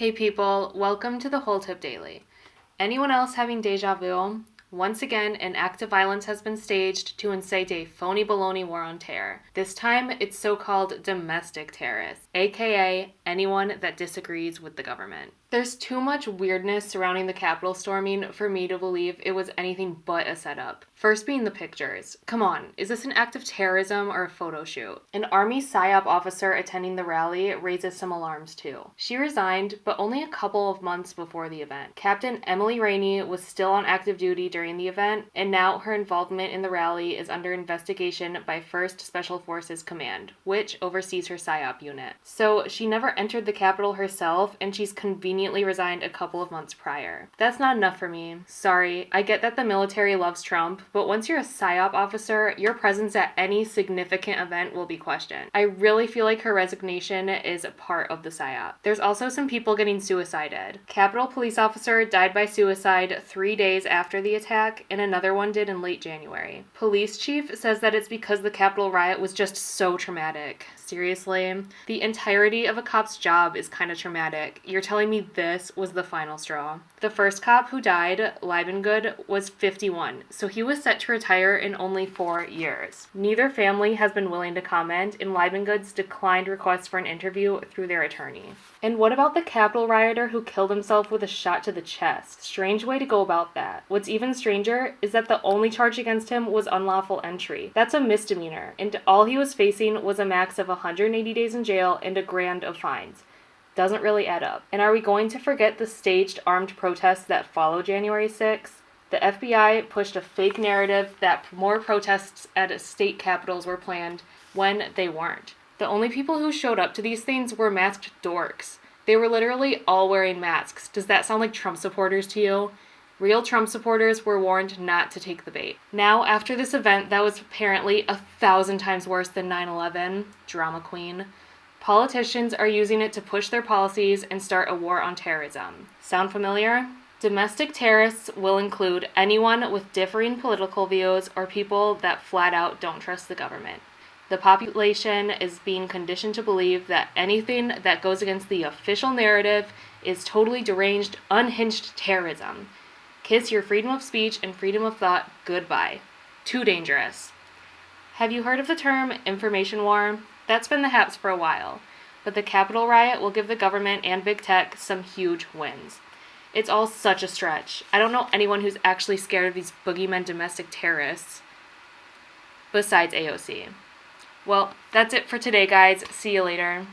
Hey people, welcome to the Whole Tip Daily. Anyone else having deja vu? Once again, an act of violence has been staged to incite a phony baloney war on terror. This time, it's so-called domestic terrorists, aka anyone that disagrees with the government. There's too much weirdness surrounding the Capitol storming for me to believe it was anything but a setup. First being the pictures. Come on, is this an act of terrorism or a photo shoot? An Army PSYOP officer attending the rally raises some alarms too. She resigned, but only a couple of months before the event. Captain Emily Rainey was still on active duty during the event, and now her involvement in the rally is under investigation by 1st Special Forces Command, which oversees her PSYOP unit. So she never entered the Capitol herself, and she's conveniently resigned a couple of months prior. That's not enough for me. Sorry, I get that the military loves Trump, but once you're a PSYOP officer, your presence at any significant event will be questioned. I really feel like her resignation is a part of the PSYOP. There's also some people getting suicided. Capitol police officer died by suicide 3 days after the attack, and another one did in late January. Police chief says that it's because the Capitol riot was just so traumatic. Seriously? The entirety of a cop's job is kind of traumatic. You're telling me this was the final straw? The first cop who died, Liebengood, was 51, so he was set to retire in only 4 years. Neither family has been willing to comment, and Liebengood's declined requests for an interview through their attorney. And what about the Capitol rioter who killed himself with a shot to the chest? Strange way to go about that. What's even stranger is that the only charge against him was unlawful entry. That's a misdemeanor, and all he was facing was a max of 180 days in jail and $1,000 of fines. Doesn't really add up. And are we going to forget the staged armed protests that followed January 6th? The FBI pushed a fake narrative that more protests at state capitals were planned when they weren't. The only people who showed up to these things were masked dorks. They were literally all wearing masks. Does that sound like Trump supporters to you? Real Trump supporters were warned not to take the bait. Now, after this event that was apparently 1,000 times worse than 9/11, drama queen, politicians are using it to push their policies and start a war on terrorism. Sound familiar? Domestic terrorists will include anyone with differing political views or people that flat out don't trust the government. The population is being conditioned to believe that anything that goes against the official narrative is totally deranged, unhinged terrorism. Kiss your freedom of speech and freedom of thought goodbye. Too dangerous. Have you heard of the term information war? That's been the haps for a while, but the Capitol riot will give the government and big tech some huge wins. It's all such a stretch. I don't know anyone who's actually scared of these boogeymen domestic terrorists, besides AOC. Well, that's it for today, guys. See you later.